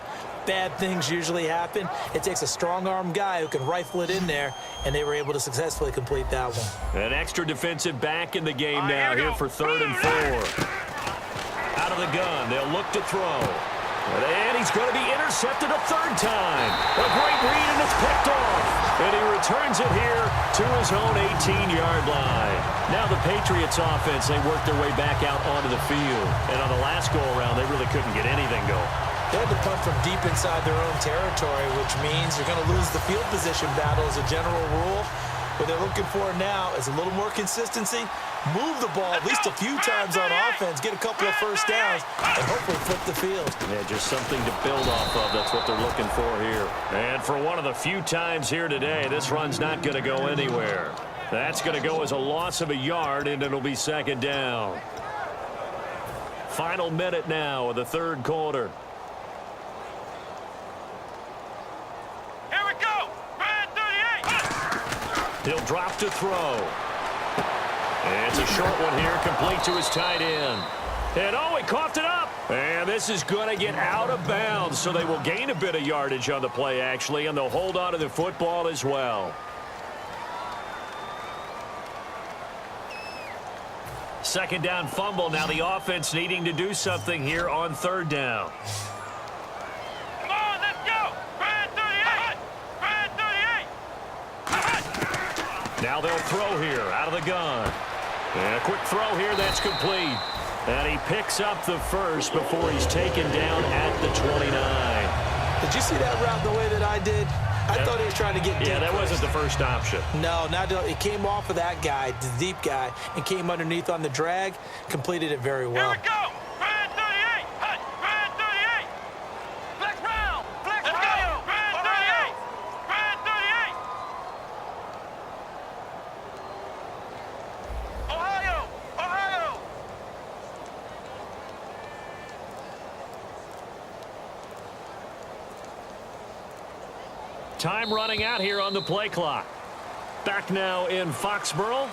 S3: bad things usually happen. It takes a strong-arm guy who can rifle it in there, and they were able to successfully complete that one.
S2: An extra defensive back in the game now here for third and 4. Out of the gun, they'll look to throw. And he's going to be intercepted a third time. A great read, and it's picked off. And he returns it here to his own 18-yard line. Now the Patriots offense, they work their way back out onto the field. And on the last go-around, they really couldn't get anything going.
S3: They had to punt from deep inside their own territory, which means you're going to lose the field position battle as a general rule. What they're looking for now is a little more consistency, move the ball at least a few times on offense, get a couple of first downs, and hopefully flip the field.
S2: Yeah, just something to build off of. That's what they're looking for here. And for one of the few times here today, this run's not going to go anywhere. That's going to go as a loss of a yard, and it'll be second down. Final minute now of the third quarter. He'll drop to throw. And it's a short one here, complete to his tight end. And oh, he coughed it up. And this is going to get out of bounds, so they will gain a bit of yardage on the play, actually, and they'll hold on to the football as well. Second down fumble. Now the offense needing to do something here on third down. Now they'll throw here out of the gun. And a quick throw here, that's complete. And he picks up the first before he's taken down at the 29.
S3: Did you see that route the way that I did? I thought he was trying to get deep.
S2: Yeah, that wasn't the first option.
S3: No, it came off of that guy, the deep guy, and came underneath on the drag, completed it very well.
S4: Here we go! Brand 38! Hut! Brand 38! Flex round! Flex round! Brand 38! Brand 38! Ohio! Ohio!
S2: Time running out here on the play clock. Back now in Foxborough.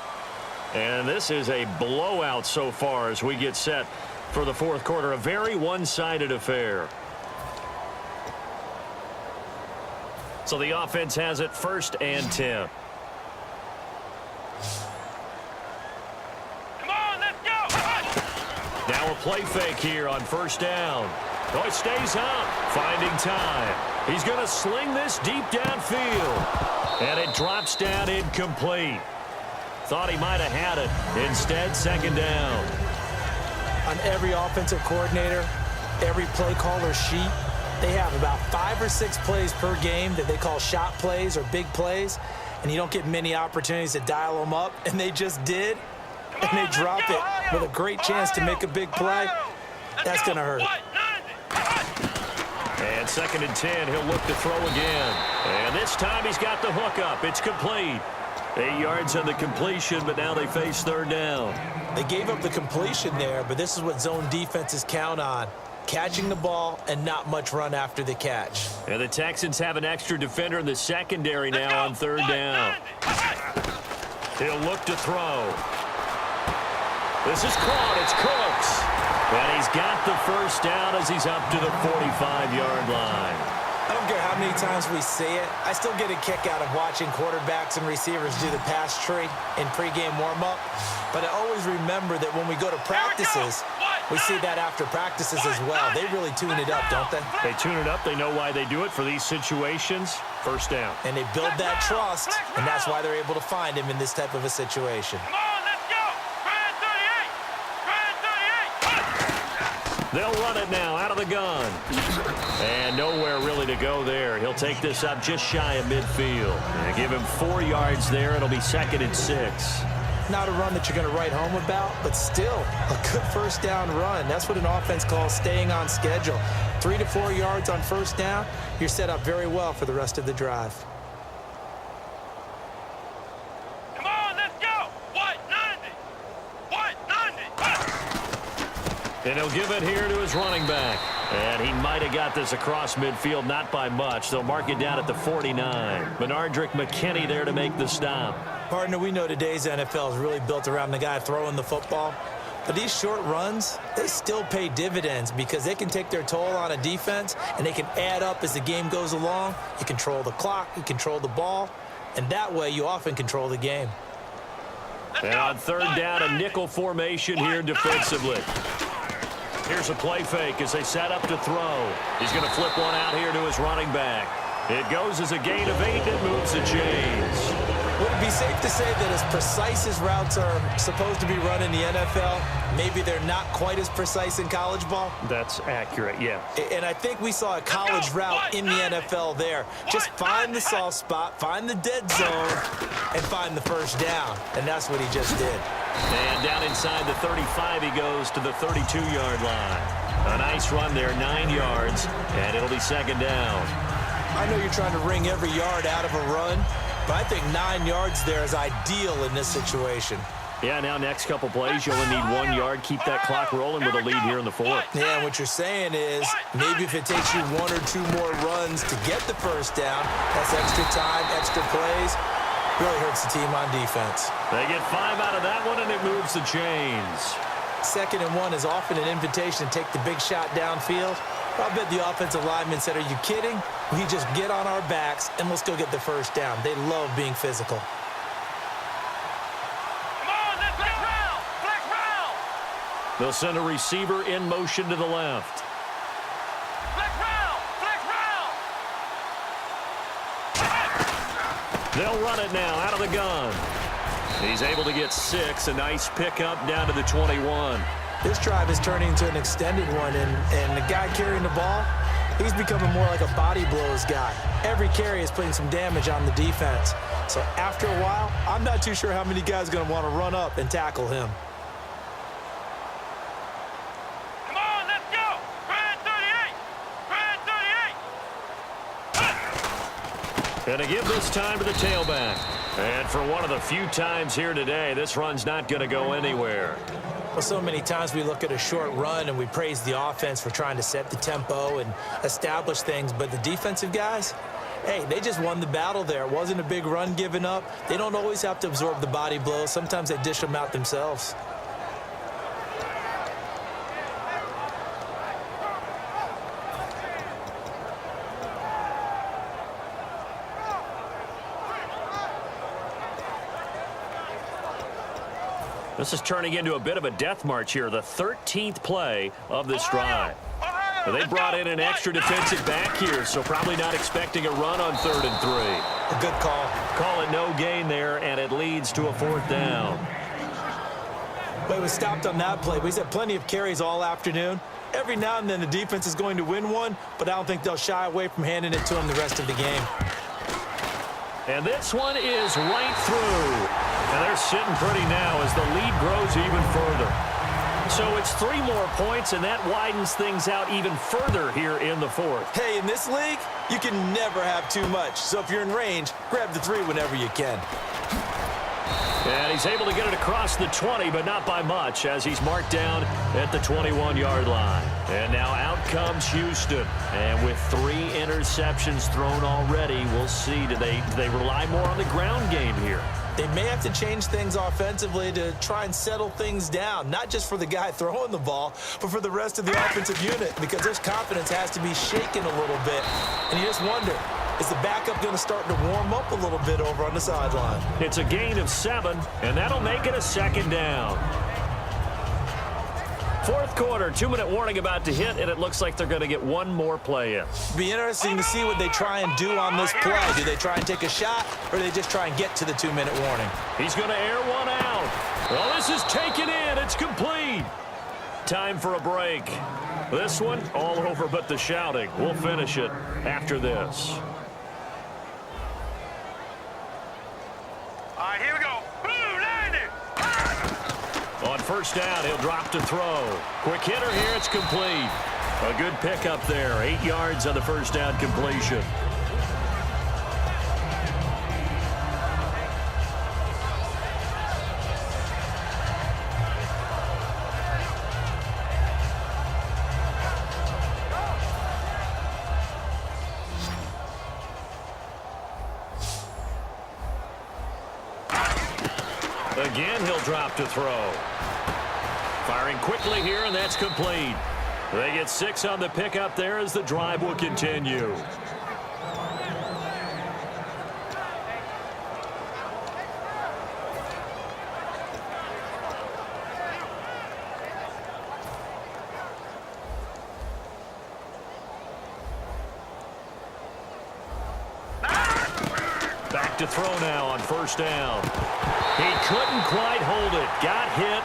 S2: And this is a blowout so far as we get set for the fourth quarter. A very one-sided affair. So the offense has it first and 10. Now a play fake here on first down. Oh, it stays up, finding time. He's going to sling this deep downfield. And it drops down incomplete. Thought he might have had it. Instead, second down.
S3: On every offensive coordinator, every play caller sheet, they have about 5 or 6 plays per game that they call shot plays or big plays, and you don't get many opportunities to dial them up, and they just did, and they drop it with a great chance to make a big play. That's going to hurt.
S2: And second and 10, he'll look to throw again. And this time he's got the hook up. It's complete. 8 yards on the completion, but now they face third down.
S3: They gave up the completion there, but this is what zone defenses count on. Catching the ball and not much run after the catch.
S2: And the Texans have an extra defender in the secondary now on third down. He'll look to throw. This is caught. It's Cooks. And he's got the first down as he's up to the 45-yard line.
S3: I don't care how many times we say it. I still get a kick out of watching quarterbacks and receivers do the pass tree in pregame warm-up. But I always remember that when we go to practices, we see that after practices as well. They really tune it up, don't they?
S2: They tune it up. They know why they do it for these situations. First down.
S3: And they build that trust, and that's why they're able to find him in this type of a situation.
S4: Come on, let's go. Grand 38.
S2: They'll run it now out of the gun. And nowhere really to go there. He'll take this up just shy of midfield. And give him 4 yards there. It'll be second and 6.
S3: Not a run that you're going to write home about, but still a good first down run. That's what an offense calls staying on schedule. 3 to 4 yards on first down, you're set up very well for the rest of the drive.
S4: Come on, let's go. What 90? What 90?
S2: And he'll give it here to his running back. And he might have got this across midfield, not by much. They'll mark it down at the 49. Benardrick McKinney there to make the stop.
S3: Partner, we know today's NFL is really built around the guy throwing the football. But these short runs, they still pay dividends because they can take their toll on a defense and they can add up as the game goes along. You control the clock, you control the ball, and that way you often control the game.
S2: And on third down, a nickel formation here defensively. Here's a play fake as they set up to throw. He's going to flip one out here to his running back. It goes as a gain of 8 and moves the chains.
S3: Would it be safe to say that as precise as routes are supposed to be run in the NFL, maybe they're not quite as precise in college ball?
S2: That's accurate, yeah.
S3: And I think we saw a college route in the NFL there. Just find the soft spot, find the dead zone, and find the first down. And that's what he just did.
S2: And down inside the 35, he goes to the 32-yard line. A nice run there, 9 yards, and it'll be second down.
S3: I know you're trying to wring every yard out of a run, but I think 9 yards there is ideal in this situation.
S2: Yeah, now next couple plays, you only need 1 yard. Keep that clock rolling with a lead here in the fourth.
S3: Yeah, and what you're saying is maybe if it takes you 1 or 2 more runs to get the first down, that's extra time, extra plays. Really hurts the team on defense.
S2: They get 5 out of that one, and it moves the chains.
S3: 2nd and 1 is often an invitation to take the big shot downfield. I bet the offensive linemen said, are you kidding? We just get on our backs and let's go get the first down. They love being physical.
S4: Come on, let's go. Flex round.
S2: They'll send a receiver in motion to the left.
S4: Flex round. Flex round.
S2: They'll run it now out of the gun. He's able to get 6. A nice pickup down to the 21.
S3: This drive is turning into an extended one, and the guy carrying the ball, he's becoming more like a body blows guy. Every carry is putting some damage on the defense. So after a while, I'm not too sure how many guys are going to want to run up and tackle him.
S4: Come on, let's go. Grand 38. Grand 38.
S2: And to give this time to the tailback. And for one of the few times here today, this run's not going to go anywhere.
S3: Well, so many times we look at a short run and we praise the offense for trying to set the tempo and establish things, but the defensive guys, hey, they just won the battle there. It wasn't a big run given up. They don't always have to absorb the body blows. Sometimes they dish them out themselves.
S2: This is turning into a bit of a death march here, the 13th play of this drive. They brought in an extra defensive back here, so probably not expecting a run on 3rd and 3.
S3: A good call.
S2: Call it no gain there, and it leads to a 4th down.
S3: Well, he was stopped on that play, but he's had plenty of carries all afternoon. Every now and then the defense is going to win one, but I don't think they'll shy away from handing it to him the rest of the game.
S2: And this one is right through. And they're sitting pretty now as the lead grows even further. So it's 3 more points, and that widens things out even further here in the 4th.
S3: Hey, in this league, you can never have too much. So if you're in range, grab the 3 whenever you can.
S2: And he's able to get it across the 20, but not by much, as he's marked down at the 21-yard line. And now out comes Houston. And with 3 interceptions thrown already, we'll see. Do they rely more on the ground game here?
S3: They may have to change things offensively to try and settle things down, not just for the guy throwing the ball, but for the rest of the offensive unit, because their confidence has to be shaken a little bit. And you just wonder, is the backup going to start to warm up a little bit over on the sideline?
S2: It's a gain of 7, and that'll make it a 2nd down. 4th quarter, 2-minute warning about to hit, and it looks like they're going to get 1 more play in.
S3: Be interesting to see what they try and do on this play. Do they try and take a shot, or do they just try and get to the 2-minute warning?
S2: He's going to air one out. Well, this is taken in. It's complete. Time for a break. This one, all over but the shouting. We'll finish it after this.
S4: All right, here we go. Boom, landed.
S2: On 1st down, he'll drop to throw. Quick hitter here, it's complete. A good pickup there, 8 yards on the 1st down completion. Again, he'll drop to throw. Firing quickly here, and that's complete. They get 6 on the pickup there as the drive will continue. Back to throw now on 1st down. He couldn't quite hold it. Got hit.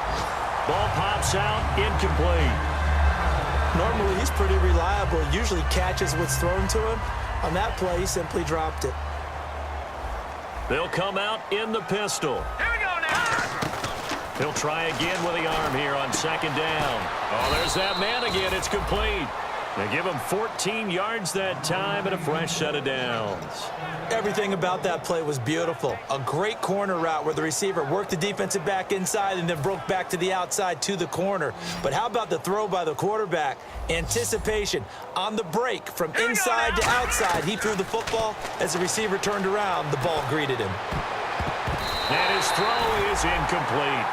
S2: Ball pops out. Incomplete.
S3: Normally, he's pretty reliable. Usually catches what's thrown to him. On that play, he simply dropped it.
S2: They'll come out in the pistol.
S4: Here we go now.
S2: He'll try again with the arm here on 2nd down. Oh, there's that man again. It's complete. They give him 14 yards that time and a fresh set of downs.
S3: Everything about that play was beautiful. A great corner route where the receiver worked the defensive back inside and then broke back to the outside to the corner. But how about the throw by the quarterback? Anticipation on the break from inside to outside. He threw the football. As the receiver turned around, the ball greeted him.
S2: And his throw is incomplete.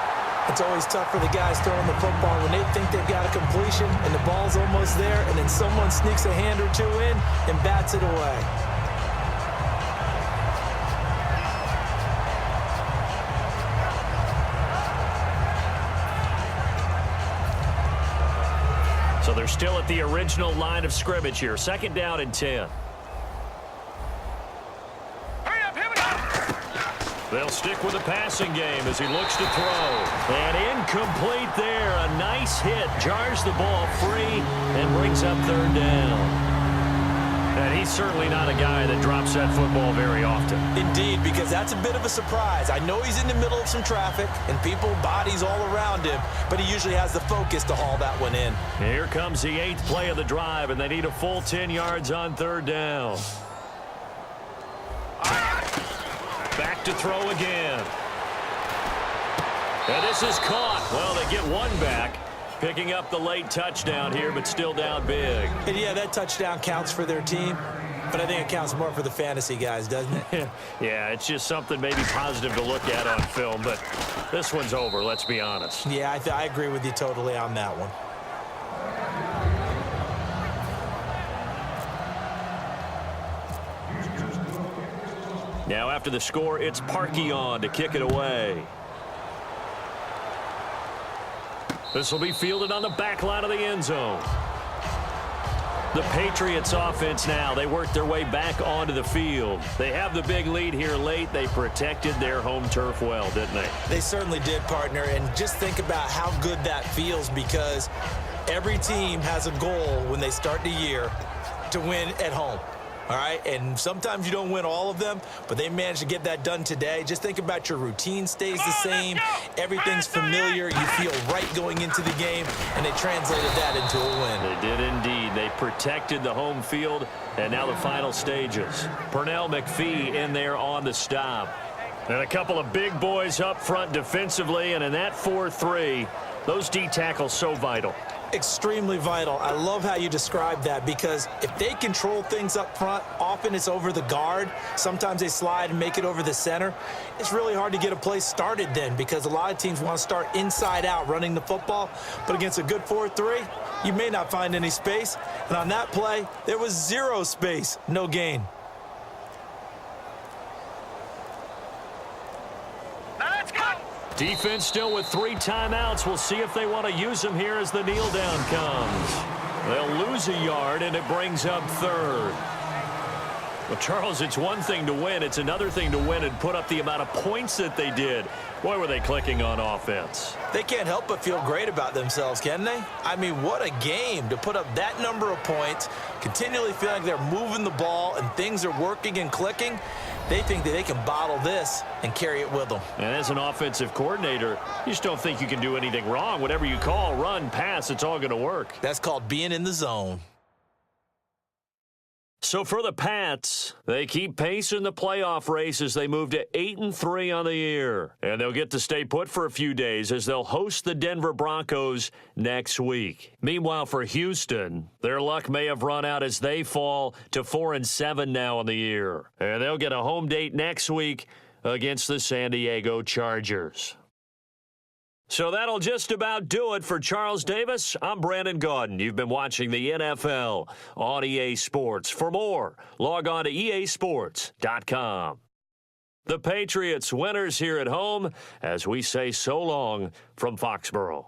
S3: It's always tough for the guys throwing the football when they think they've got a completion and the ball's almost there, and then someone sneaks a hand or 2 in and bats it away.
S2: So they're still at the original line of scrimmage here. 2nd down and 10.
S4: Hurry up, here we go.
S2: They'll stick with the passing game as he looks to throw. And incomplete there. A nice hit. Jars the ball free and brings up 3rd down. And he's certainly not a guy that drops that football very often.
S3: Indeed, because that's a bit of a surprise. I know he's in the middle of some traffic and people, bodies all around him, but he usually has the focus to haul that one in.
S2: Here comes the 8th play of the drive, and they need a full 10 yards on 3rd down. Back to throw again. And this is caught. Well, they get 1 back. Picking up the late touchdown here, but still down big.
S3: And yeah, that touchdown counts for their team, but I think it counts more for the fantasy guys, doesn't it?
S2: Yeah, it's just something maybe positive to look at on film, but this one's over, let's be honest.
S3: Yeah, I agree with you totally on that one.
S2: Now after the score, it's Parkey on to kick it away. This will be fielded on the back line of the end zone. The Patriots offense now, they work their way back onto the field. They have the big lead here late. They protected their home turf well, didn't they?
S3: They certainly did, partner. And just think about how good that feels, because every team has a goal when they start the year to win at home. All right, and sometimes you don't win all of them, but they managed to get that done today. Just think about your routine stays the same. Everything's familiar. You feel right going into the game, and they translated that into a win.
S2: They did indeed. They protected the home field, and now the final stages. Pernell McPhee in there on the stop. And a couple of big boys up front defensively, and in that 4-3, those D tackles so vital.
S3: Extremely vital. I love how you describe that, because if they control things up front, often it's over the guard. Sometimes they slide and make it over the center. It's really hard to get a play started then, because a lot of teams want to start inside out running the football. But against a good 4-3, you may not find any space. And on that play, there was zero space, no gain.
S2: Defense still with 3 timeouts. We'll see if they want to use them here as the kneel down comes. They'll lose a yard, and it brings up 3rd. Well, Charles, it's one thing to win. It's another thing to win and put up the amount of points that they did. Boy, were they clicking on offense.
S3: They can't help but feel great about themselves, can they? I mean, what a game to put up that number of points, continually feeling like they're moving the ball and things are working and clicking. They think that they can bottle this and carry it with them.
S2: And as an offensive coordinator, you just don't think you can do anything wrong. Whatever you call, run, pass, it's all going to work.
S3: That's called being in the zone.
S2: So for the Pats, they keep pace in the playoff race as they move to 8-3 on the year. And they'll get to stay put for a few days as they'll host the Denver Broncos next week. Meanwhile, for Houston, their luck may have run out as they fall to 4-7 now on the year. And they'll get a home date next week against the San Diego Chargers. So that'll just about do it for Charles Davis. I'm Brandon Gaudin. You've been watching the NFL on EA Sports. For more, log on to easports.com. The Patriots winners here at home as we say so long from Foxborough.